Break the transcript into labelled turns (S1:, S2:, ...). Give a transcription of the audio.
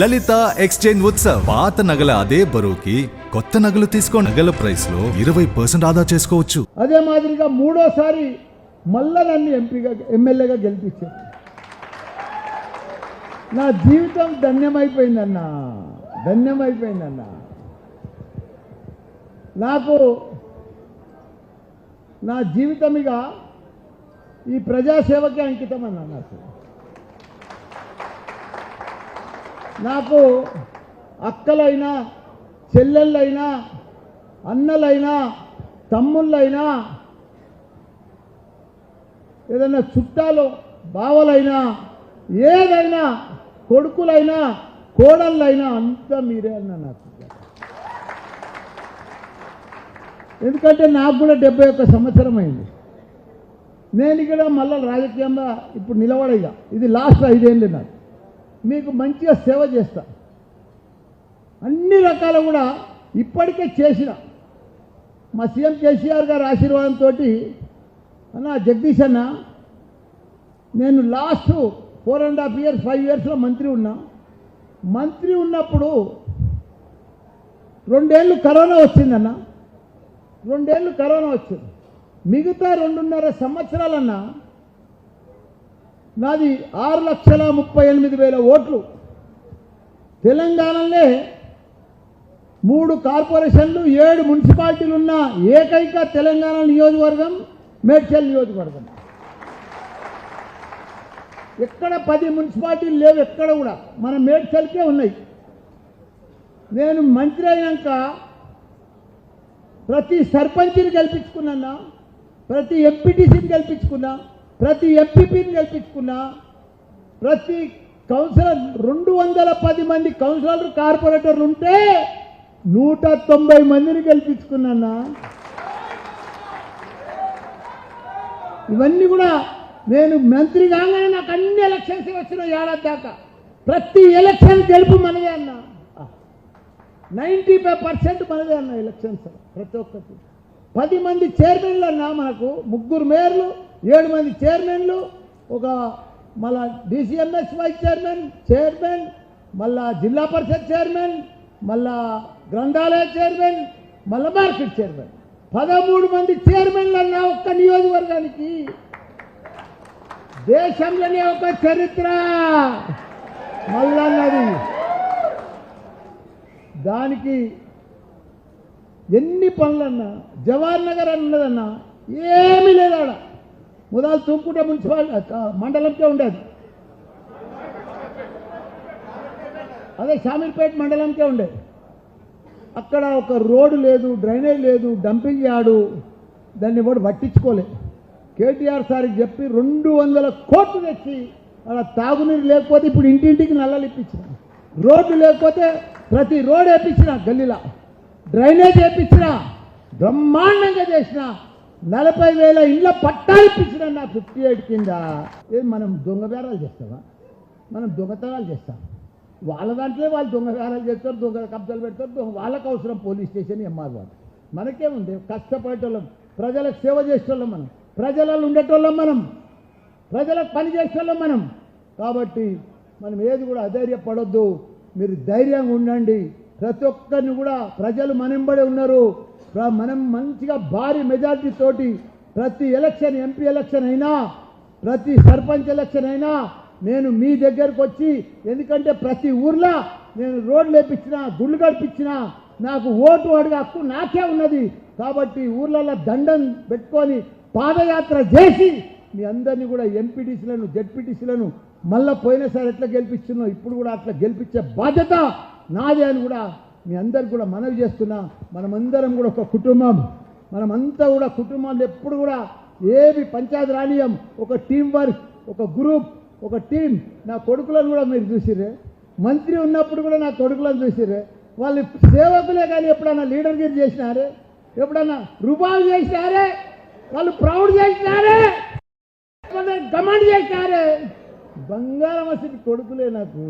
S1: లలిత exchange Utsav పాత నగల అదే బరువుకి కొత్త నగలు తీసుకో నగల ప్రైస్ లో 20% ఆదా చేసుకోవచ్చు.
S2: అదే మాదిరిగా మూడోసారి మళ్ళా నన్ను ఎమ్మెల్యేగా గెలిపించారు. నా జీవితం ధన్యమైపోయిందన్నా. నాకు నా జీవితం ఇక ఈ ప్రజాసేవకే అంకితం అన్నా. నాకు అక్కలైనా చెల్లెళ్ళైనా అన్నలైనా తమ్ముళ్ళైనా ఏదైనా చుట్టాలు బావలైనా ఏదైనా కొడుకులైనా కోడళ్ళైనా అంతా మీరే అన్న నాకు. ఎందుకంటే నాకు కూడా 71 సంవత్సరం అయింది. నేను ఇక్కడ మళ్ళీ రాజకీయంగా ఇప్పుడు నిలబడేగా ఇది లాస్ట్ 5 ఏళ్ళు నాకు. మీకు మంచిగా సేవ చేస్తా, అన్ని రకాల కూడా ఇప్పటికే చేసిన. మా సీఎం కేసీఆర్ గారి ఆశీర్వాదంతో అన్న జగదీష్ అన్న నేను లాస్ట్ 4.5 years 5 yearsలో మంత్రి ఉన్నా. మంత్రి ఉన్నప్పుడు 2 ఏళ్ళు కరోనా వచ్చిందన్న. 2 ఏళ్ళు కరోనా వచ్చింది. మిగతా 2.5 సంవత్సరాలన్నా నాది 6,38,000 ఓట్లు. తెలంగాణలో 3 కార్పొరేషన్లు 7 మున్సిపాలిటీలు ఉన్న ఏకైక తెలంగాణ నియోజకవర్గం మేడ్చల్ నియోజకవర్గం. ఎక్కడ 10 మున్సిపాలిటీలు లేవు, ఎక్కడ కూడా మన మేడ్చల్కే ఉన్నాయి. నేను మంత్రి అయినాక ప్రతి సర్పంచ్ని గెలిపించుకున్నా, ప్రతి ఎంపీటీసీని గెలిపించుకున్నా, ప్రతి ఎంపీపీని గెలిపించుకున్నా, ప్రతి కౌన్సిలర్ 210 మంది కౌన్సిలర్లు కార్పొరేటర్లు ఉంటే 190 మందిని గెలిపించుకున్నా. ఇవన్నీ కూడా నేను మంత్రి కాగానే నాకు అన్ని ఎలక్షన్స్ వచ్చిన ఏడాది దాకా ప్రతి ఎలక్షన్ గెలుపు మనదే అన్న. 95% మనదే అన్న ఎలక్షన్స్. ప్రతి ఒక్కటి 10 మంది చైర్మన్లు అన్నా, మనకు 3 మేయర్లు 7 మంది చైర్మన్లు, ఒక మళ్ళా డిసిఎంఎస్ వైస్ చైర్మన్, మళ్ళా జిల్లా పరిషత్ చైర్మన్, మళ్ళా గ్రంథాలయ చైర్మన్, మళ్ళా మార్కెట్ చైర్మన్. 13 మంది చైర్మన్లు అన్నా ఒక్క నియోజకవర్గానికి. దేశంలోనే ఒక చరిత్ర మళ్ళన్నది. దానికి ఎన్ని పనులన్నా జవహర్ నగర్ అని ఉన్నదన్నా ఏమీ లేదు. ఆడ మొదలు తుంకుట మున్సిపాలిటీ మండలంకే ఉండేది, అదే షామీర్పేట మండలంకే ఉండేది. అక్కడ ఒక రోడ్డు లేదు, డ్రైనేజ్ లేదు, డంపింగ్ యార్డు, దాన్ని ఎవడు పట్టించుకోలేదు. కేటీఆర్ సార్కి చెప్పి 200 కోట్లు తెచ్చి అలా తాగునీరు లేకపోతే ఇప్పుడు ఇంటింటికి నల్లలు ఇప్పించిన, రోడ్డు లేకపోతే ప్రతి రోడ్ వేయించిన, గల్లీలా డ్రైనేజ్ వేయించిన, బ్రహ్మాండంగా చేసిన, 40,000 ఇళ్ళ పట్టాలు ఇప్పించిన నా 58 కింద. ఏది మనం దొంగ బేరాలు చేస్తామా? మనం దొంగతనాలు చేస్తాం. వాళ్ళ దాంట్లో వాళ్ళు దొంగ బేరాలు చేస్తారు, దొంగ కబ్జాలు పెడతారు. వాళ్ళకు అవసరం పోలీస్ స్టేషన్, ఎంఆర్ వాళ్ళు. మనకేముంది? కష్టపడేటోళ్ళం, ప్రజలకు సేవ చేసేటోళ్ళం, మనం ప్రజలలో ఉండేటోళ్ళం, మనం ప్రజలకు పని చేసేటోళ్ళం మనం. కాబట్టి మనం ఏది కూడా అధైర్యపడొద్దు, మీరు ధైర్యంగా ఉండండి. ప్రతి ఒక్కరిని కూడా ప్రజలు మనెంబడే ఉన్నారు. మనం మంచిగా భారీ మెజార్టీ తోటి ప్రతి ఎలక్షన్, ఎంపీ ఎలక్షన్ అయినా, ప్రతి సర్పంచ్ ఎలక్షన్ అయినా నేను మీ దగ్గరకు వచ్చి, ఎందుకంటే ప్రతి ఊర్లో నేను రోడ్లు వేపించిన, గుళ్ళు గడిపించిన, నాకు ఓటు అడిగే హక్కు నాకే ఉన్నది. కాబట్టి ఊర్లలో దండం పెట్టుకొని పాదయాత్ర చేసి మీ అందరినీ కూడా ఎంపీటీసీలను జెడ్పీటీసీలను మళ్ళీ పోయినసారి ఎట్లా గెలిపించున్నో ఇప్పుడు కూడా అట్లా గెలిపించే బాధ్యత నాదే అని కూడా మీ అందరికి కూడా మనవి చేస్తున్నా. మనమందరం కూడా ఒక కుటుంబం, మనమంతా కూడా కుటుంబాలు ఎప్పుడు కూడా ఏవి పంచాయతీ రానియం, ఒక టీం వర్క్, ఒక గ్రూప్, ఒక టీం. నా కొడుకులను కూడా మీరు చూసిరే, మంత్రి ఉన్నప్పుడు కూడా నా కొడుకులను చూసిరే. వాళ్ళు సేవకులే కానీ ఎప్పుడన్నా లీడర్గిరి చేసినారే, ఎప్పుడన్నా రూపాయలు చేసినారే, వాళ్ళు ప్రౌడ్ చేసినారే, కమాండ్ చేసినారే. బంగారం అసలు కొడుకులే నాకు.